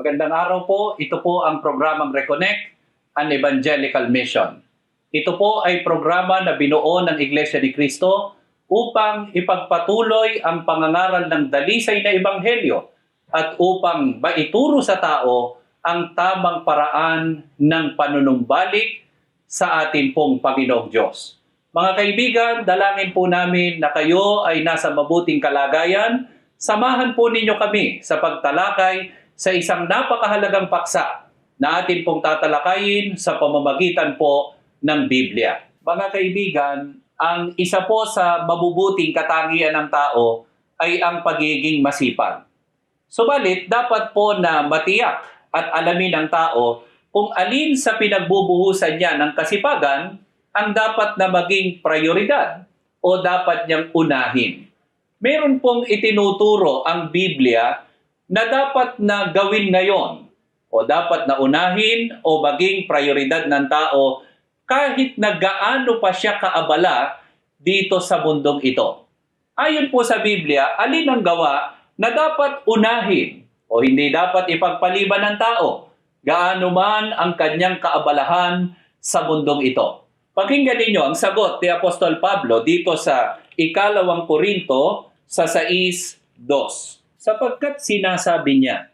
Magandang araw po. Ito po ang programang Reconnect, an Evangelical Mission. Ito po ay programa na binuo ng Iglesia ni Cristo upang ipagpatuloy ang pangangaral ng dalisay na ebanghelyo at upang maituro sa tao ang tamang paraan ng panunumbalik sa ating pong Panginoong Diyos. Mga kaibigan, dalangin po namin na kayo ay nasa mabuting kalagayan. Samahan po ninyo kami sa pagtalakay sa isang napakahalagang paksa na atin pong tatalakayin sa pamamagitan po ng Biblia. Mga kaibigan, ang isa po sa mabubuting katangian ng tao ay ang pagiging masipag. Subalit, dapat po na matiyak at alamin ng tao kung alin sa pinagbubuhusan niya ng kasipagan ang dapat na maging prioridad o dapat niyang unahin. Meron pong itinuturo ang Biblia na dapat na gawin ngayon o dapat na unahin o maging prioridad ng tao kahit na gaano pa siya kaabala dito sa mundong ito. Ayon po sa Biblia, alin ang gawa na dapat unahin o hindi dapat ipagpaliban ng tao, gaano man ang kanyang kaabalahan sa mundong ito. Pakinggan ninyo ang sagot ni Apostol Pablo dito sa 2 Korinto sa 6:2. Sapagkat sinasabi niya,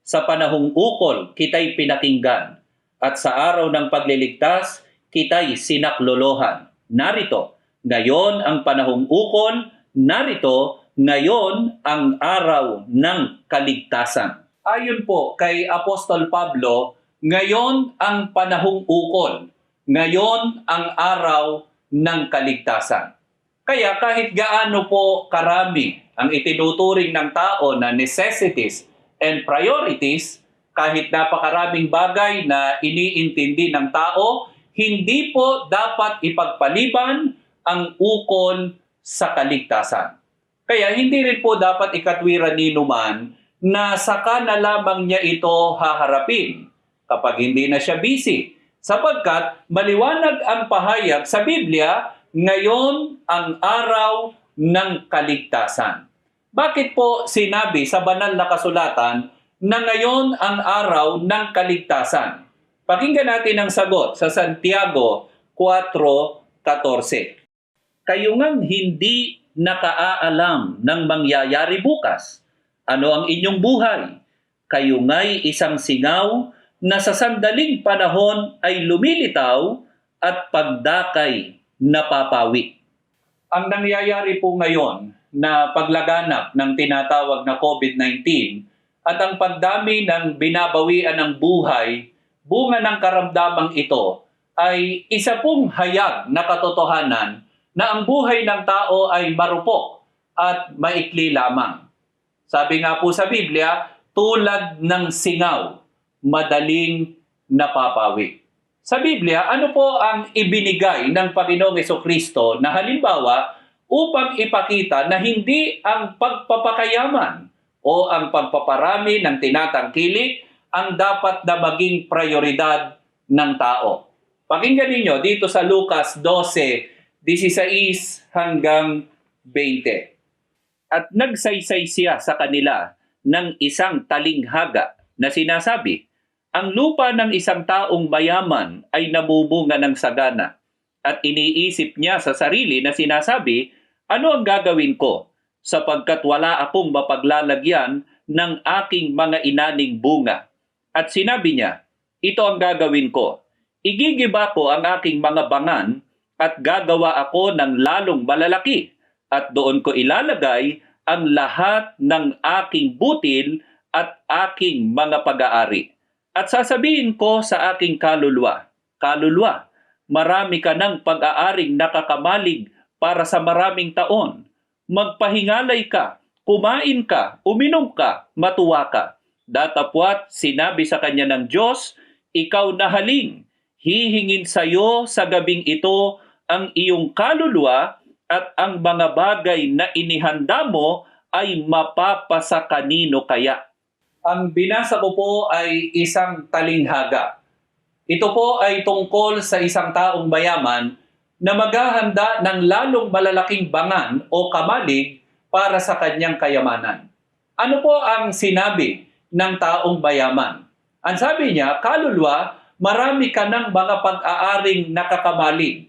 sa panahong ukol kita'y pinakinggan, at sa araw ng pagliligtas kita'y sinaklolohan. Narito, ngayon ang panahong ukol, narito, ngayon ang araw ng kaligtasan. Ayon po kay Apostol Pablo, ngayon ang panahong ukol, ngayon ang araw ng kaligtasan. Kaya kahit gaano po karami ang itinuturing ng tao na necessities and priorities, kahit napakaraming bagay na iniintindi ng tao, hindi po dapat ipagpaliban ang ukol sa kaligtasan. Kaya hindi rin po dapat ikatwiran ni numan na saka na lamang niya ito haharapin kapag hindi na siya busy. Sapagkat maliwanag ang pahayag sa Biblia, ngayon ang araw ng kaligtasan. Bakit po sinabi sa banal na kasulatan na ngayon ang araw ng kaligtasan? Pakinggan natin ang sagot sa Santiago 4:14. Kayo ngang hindi nakaaalam ng mangyayari bukas. Ano ang inyong buhay? Kayo nga'y isang singaw na sa sandaling panahon ay lumilitaw at pagdakay napapawi. Ang nangyayari po ngayon na paglaganap ng tinatawag na COVID-19 at ang pagdami ng binabawian ng buhay, bunga ng karamdamang ito ay isa pong hayag na katotohanan na ang buhay ng tao ay marupok at maikli lamang. Sabi nga po sa Biblia, tulad ng singaw, madaling napapawi. Sa Biblia, ano po ang ibinigay ng Panginoong Jesucristo na halimbawa upang ipakita na hindi ang pagpapakayaman o ang pagpaparami ng tinatangkilik ang dapat na maging prioridad ng tao? Pakinggan ninyo dito sa Lucas 12:16 hanggang 20. At nagsaysay siya sa kanila ng isang talinghaga na sinasabi, ang lupa ng isang taong mayaman ay namumunga ng sagana at iniisip niya sa sarili na sinasabi, ano ang gagawin ko sapagkat wala akong mapaglalagyan ng aking mga inaning bunga? At sinabi niya, ito ang gagawin ko, igigiba ko ang aking mga bangan at gagawa ako ng lalong malalaki at doon ko ilalagay ang lahat ng aking butil at aking mga pag-aari. At sasabihin ko sa aking kaluluwa, kaluluwa, marami ka ng pag-aaring nakakamalig para sa maraming taon. Magpahingalay ka, kumain ka, uminom ka, matuwa ka. Datapwat sinabi sa kanya ng Diyos, ikaw na haling, hihingin sa iyo sa gabing ito ang iyong kaluluwa at ang mga bagay na inihanda mo ay mapapasa kanino kaya. Ang binasa ko po ay isang talinghaga. Ito po ay tungkol sa isang taong mayaman na maghahanda ng lalong malalaking bangan o kamalig para sa kanyang kayamanan. Ano po ang sinabi ng taong bayaman. Ang sabi niya, kaluluwa, marami ka ng mga pag-aaring nakakamaling.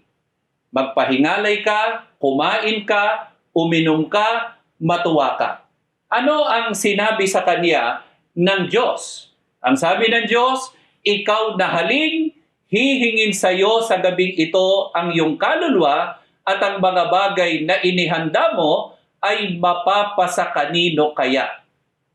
Magpahingalay ka, kumain ka, uminom ka, matuwa ka. Ano ang sinabi sa kanya ng Diyos? Ang sabi ng Diyos, ikaw na haling, hihingin sa iyo sa gabing ito ang iyong kaluluwa at ang mga bagay na inihanda mo ay mapapasa kanino kaya.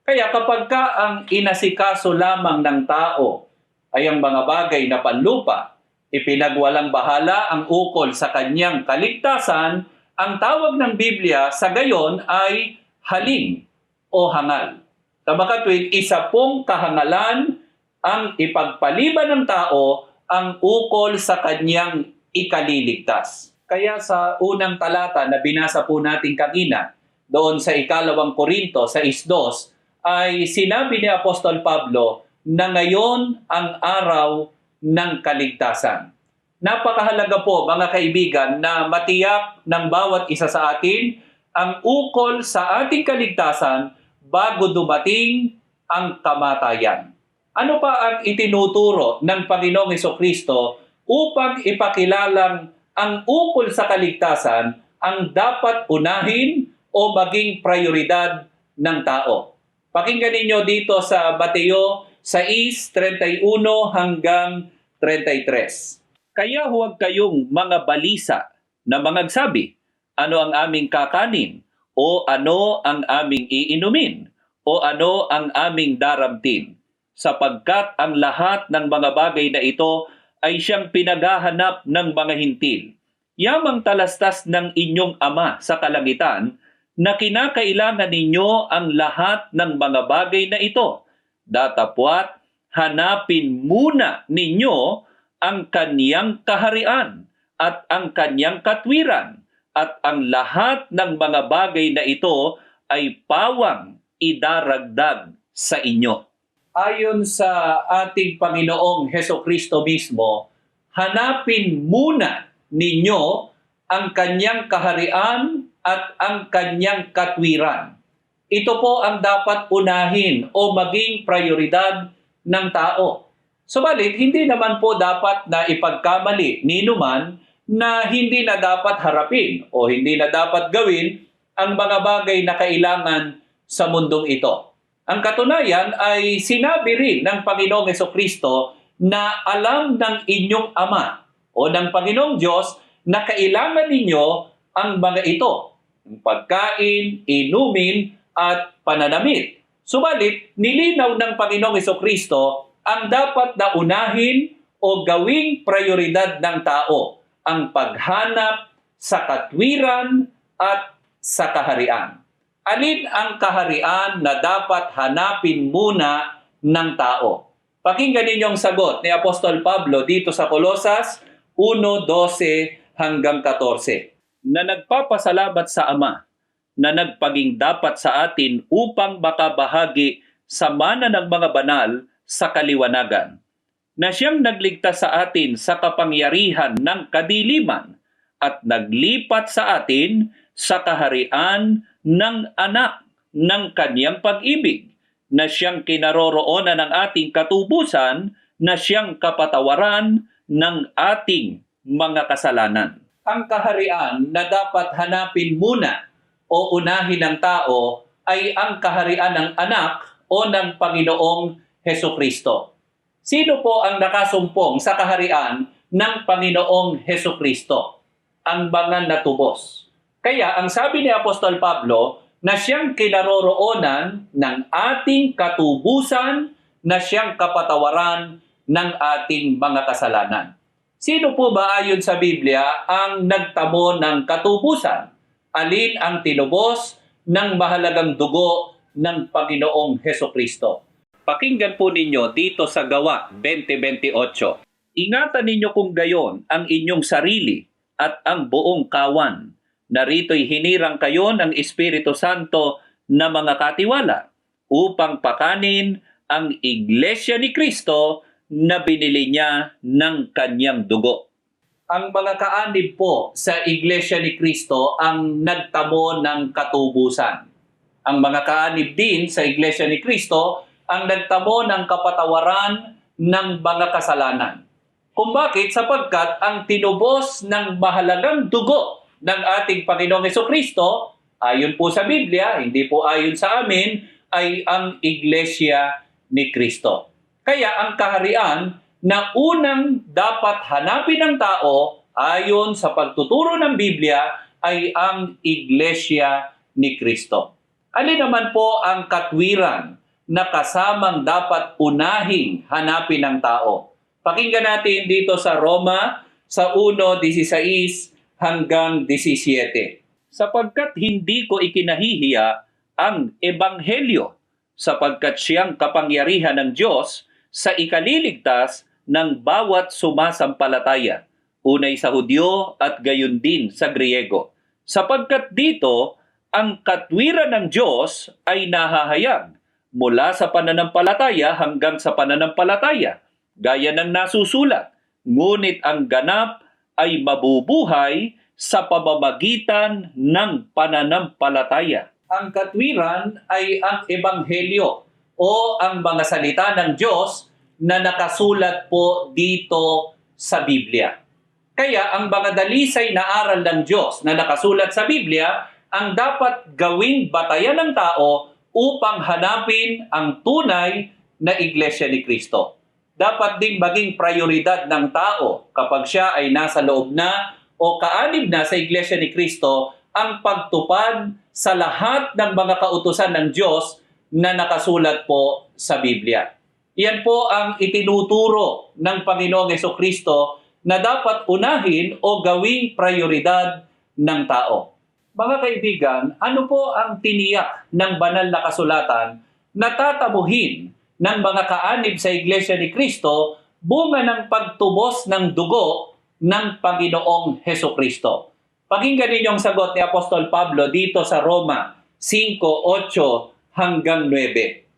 Kaya kapag ka ang inasikaso lamang ng tao ay ang mga bagay na panlupa, ipinagwalang bahala ang ukol sa kanyang kaligtasan, ang tawag ng Biblia sa gayon ay haling o hangal. Kamakatwid, isa pong kahangalan ang ipagpaliban ng tao ang ukol sa kanyang ikaliligtas. Kaya sa unang talata na binasa po natin kanina, doon sa 2 Korinto 6:2, ay sinabi ni Apostol Pablo na ngayon ang araw ng kaligtasan. Napakahalaga po mga kaibigan na matiyak ng bawat isa sa atin ang ukol sa ating kaligtasan bago dumating ang kamatayan. Ano pa ang itinuturo ng Panginoong Hesukristo upang ipakilalang ang ukol sa kaligtasan ang dapat unahin o maging prioridad ng tao? Pakinggan ninyo dito sa Mateo 6:31 hanggang 33. Kaya huwag kayong mga balisa na mangagsabi, ano ang aming kakanin, o ano ang aming iinumin, o ano ang aming daramtin, sapagkat ang lahat ng mga bagay na ito ay siyang pinaghahanap ng mga hintil. Yamang talastas ng inyong Ama sa kalangitan na kinakailangan ninyo ang lahat ng mga bagay na ito. Datapwat, hanapin muna ninyo ang kanyang kaharian at ang kanyang katwiran, at ang lahat ng mga bagay na ito ay pawang idaragdag sa inyo. Ayon sa ating Panginoong Hesukristo mismo, hanapin muna ninyo ang kanyang kaharian at ang kanyang katwiran. Ito po ang dapat unahin o maging prioridad ng tao. Subalit, hindi naman po dapat na ipagkamali ninuman na hindi na dapat harapin o hindi na dapat gawin ang mga bagay na kailangan sa mundong ito. Ang katunayan ay sinabi rin ng Panginoong Hesukristo na alam ng inyong Ama o ng Panginoong Diyos na kailangan ninyo ang mga ito, ang pagkain, inumin, at pananamit. Subalit, nilinaw ng Panginoong Hesukristo ang dapat na unahin o gawing prioridad ng tao, ang paghanap sa katwiran at sa kaharian. Alin ang kaharian na dapat hanapin muna ng tao? Pakinggan ninyong sagot ni Apostol Pablo dito sa Kolosas 1:12 hanggang 14. Na nagpapasalamat sa Ama na nagpaging dapat sa atin upang makabahagi sa mana ng mga banal sa kaliwanagan, na siyang nagligtas sa atin sa kapangyarihan ng kadiliman at naglipat sa atin sa kaharian ng anak ng kanyang pag-ibig, na siyang kinaroroonan ng ating katubusan, na siyang kapatawaran ng ating mga kasalanan. Ang kaharian na dapat hanapin muna o unahin ng tao ay ang kaharian ng anak o ng Panginoong Hesukristo. Sino po ang nakasumpong sa kaharian ng Panginoong Hesukristo? Ang mga natubos. Kaya ang sabi ni Apostol Pablo na siyang kinaroroonan ng ating katubusan, na siyang kapatawaran ng ating mga kasalanan. Sino po ba ayon sa Biblia ang nagtamo ng katubusan? Alin ang tinubos ng mahalagang dugo ng Panginoong Hesukristo? Pakinggan po ninyo dito sa Gawa 20:28. Ingatan ninyo kung gayon ang inyong sarili at ang buong kawan. Narito'y hinirang kayo ng Espiritu Santo na mga katiwala upang pakanin ang Iglesia ni Kristo na binili niya ng kanyang dugo. Ang mga kaanib po sa Iglesia ni Kristo ang nagtamo ng katubusan. Ang mga kaanib din sa Iglesia ni Kristo ang nagtamo ng kapatawaran ng mga kasalanan. Kung bakit? Sapagkat ang tinubos ng mahalagang dugo ng ating Panginoong Hesukristo, ayon po sa Biblia, hindi po ayon sa amin, ay ang Iglesia ni Kristo. Kaya ang kaharian na unang dapat hanapin ng tao ayon sa pagtuturo ng Biblia ay ang Iglesia ni Kristo. Alin naman po ang katwiran na kasamang dapat unahing hanapin ng tao? Pakinggan natin dito sa Roma sa 1:16 hanggang 17. Sapagkat hindi ko ikinahihiya ang ebanghelyo, sapagkat siyang kapangyarihan ng Diyos sa ikaliligtas ng bawat sumasampalataya, unay sa Hudyo at gayon din sa Griego. Sapagkat dito, ang katwiran ng Diyos ay nahahayag mula sa pananampalataya hanggang sa pananampalataya, gaya ng nasusulat, ngunit ang ganap ay mabubuhay sa pamamagitan ng pananampalataya. Ang katwiran ay ang ebanghelyo o ang mga salita ng Diyos na nakasulat po dito sa Biblia. Kaya ang mga dalisay na aral ng Diyos na nakasulat sa Biblia ang dapat gawing batayan ng tao upang hanapin ang tunay na Iglesia ni Kristo. Dapat ding maging prioridad ng tao kapag siya ay nasa loob na o kaanib na sa Iglesia ni Kristo ang pagtupad sa lahat ng mga kautusan ng Diyos na nakasulat po sa Biblia. Iyan po ang itinuturo ng Panginoong Hesukristo na dapat unahin o gawing prioridad ng tao. Mga kaibigan, ano po ang tiniyak ng banal na kasulatan na tatabuhin ng mga kaanib sa Iglesia ni Kristo bunga ng pagtubos ng dugo ng Panginoong Hesukristo? Pakinggan ninyong sagot ni Apostol Pablo dito sa Roma 5:8 hanggang 9.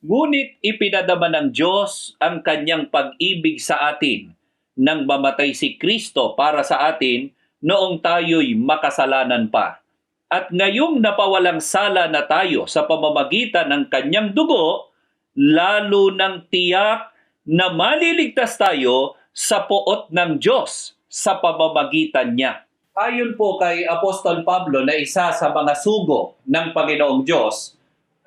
Ngunit ipinadama ng Diyos ang kanyang pag-ibig sa atin nang mamatay si Kristo para sa atin noong tayo'y makasalanan pa. At ngayong napawalang sala na tayo sa pamamagitan ng kanyang dugo, lalo ng tiyak na maliligtas tayo sa poot ng Diyos sa pamamagitan niya. Ayon po kay Apostol Pablo na isa sa mga sugo ng Panginoong Diyos,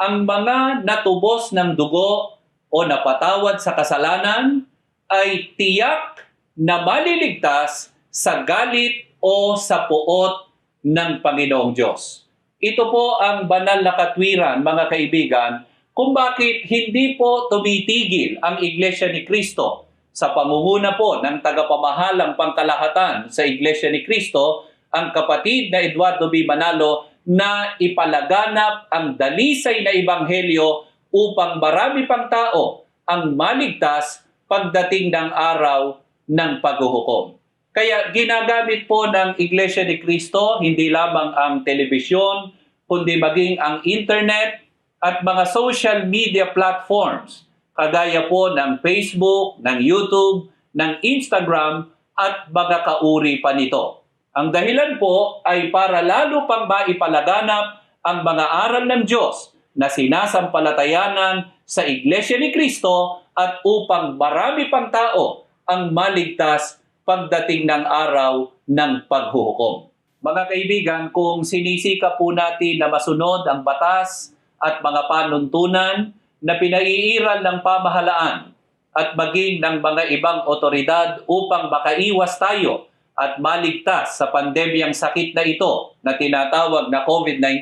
ang mga natubos ng dugo o napatawad sa kasalanan ay tiyak na maliligtas sa galit o sa poot ng Panginoong Diyos. Ito po ang banal na katwiran, mga kaibigan, kung bakit hindi po tumitigil ang Iglesia ni Kristo sa pamumuno po ng tagapamahalang pangkalahatan sa Iglesia ni Kristo, ang kapatid na Eduardo B. Manalo, na ipalaganap ang dalisay na ebanghelyo upang marami pang tao ang maligtas pagdating ng araw ng paghuhukom. Kaya ginagamit po ng Iglesia ni Kristo hindi lamang ang telebisyon, kundi maging ang internet at mga social media platforms, kagaya po ng Facebook, ng YouTube, ng Instagram at mga kauri pa nito. Ang dahilan po ay para lalo pang maipalaganap ang mga aral ng Diyos na sinasampalatayanan sa Iglesia ni Kristo at upang marami pang tao ang maligtas pagdating ng araw ng paghuhukom. Mga kaibigan, kung sinisika po natin na masunod ang batas at mga panuntunan na pinaiiral ng pamahalaan at maging ng mga ibang otoridad upang makaiwas tayo at maligtas sa pandemyang sakit na ito na tinatawag na COVID-19,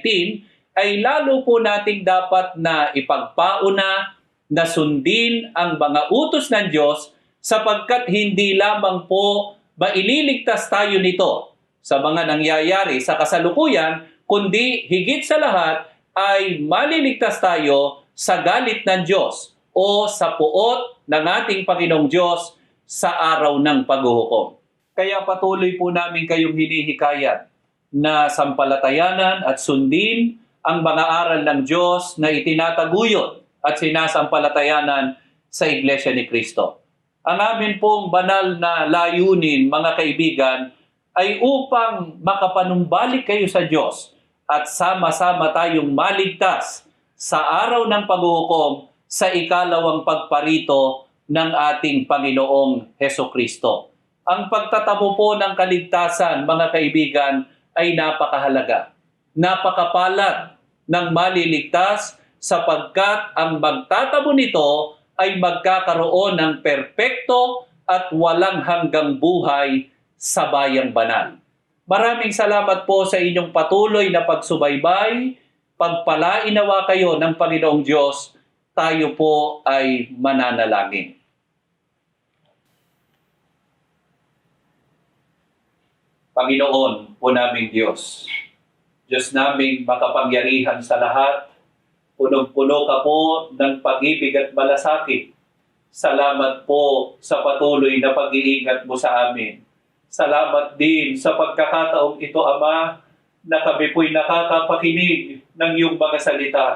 ay lalo po nating dapat na ipagpauna na sundin ang mga utos ng Diyos sapagkat hindi lamang po maililigtas tayo nito sa mga nangyayari sa kasalukuyan, kundi higit sa lahat ay maliligtas tayo sa galit ng Diyos o sa puot ng ating Panginoong Diyos sa araw ng paghuhukom. Kaya patuloy po namin kayong hinihikayat na sampalatayanan at sundin ang mga aral ng Diyos na itinataguyod at sinasampalatayanan sa Iglesia ni Kristo. Ang amin pong banal na layunin, mga kaibigan, ay upang makapanumbalik kayo sa Diyos at sama-sama tayong maligtas sa araw ng paghuhukom sa ikalawang pagparito ng ating Panginoong Hesukristo. Ang pagtatamo po ng kaligtasan, mga kaibigan, ay napakahalaga. Napakapalad ng maliligtas sapagkat ang magtatamo nito ay magkakaroon ng perpekto at walang hanggang buhay sa bayang banal. Maraming salamat po sa inyong patuloy na pagsubaybay. Pagpalain nawa kayo ng Panginoong Diyos. Tayo po ay mananalangin. Panginoon po naming Diyos, Diyos naming makapangyarihan sa lahat, punong-puno ka po ng pag-ibig at malasakit. Salamat po sa patuloy na pag-iingat mo sa amin. Salamat din sa pagkakataong ito, Ama, na kami po'y nakakapakinig ng iyong mga salita.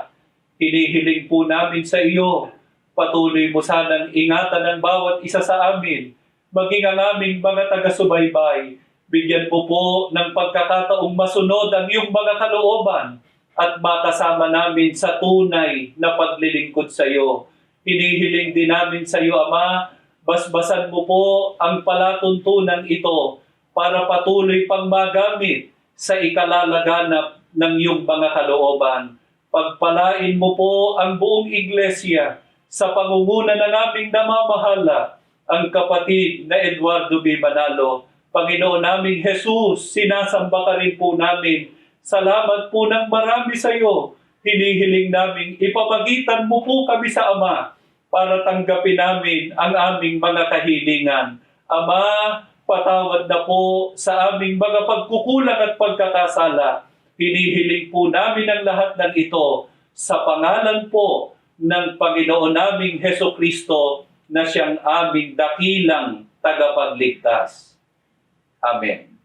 Hinihiling po namin sa iyo, patuloy mo sanang ingatan ang bawat isa sa amin, maging ang aming mga taga-subaybay. Bigyan mo po ng pagkakataong masunod ang iyong mga kalooban at makasama namin sa tunay na paglilingkod sa iyo. Hinihiling din namin sa iyo, Ama, basbasan mo po ang palatuntunan ito para patuloy pang magamit sa ikalalaganap ng iyong mga kalooban. Pagpalain mo po ang buong iglesia sa pangunguna ng aming namamahala, ang kapatid na Eduardo B. Manalo. Panginoon naming Jesus, sinasamba ka rin po namin. Salamat po ng marami sa iyo. Hinihiling namin, ipamagitan mo po kami sa Ama para tanggapin namin ang aming mga kahilingan. Ama, patawad na po sa aming mga pagkukulang at pagkakasala. Hinihiling po namin ang lahat ng ito sa pangalan po ng Panginoon naming Hesukristo na siyang aming dakilang tagapagligtas. Amen.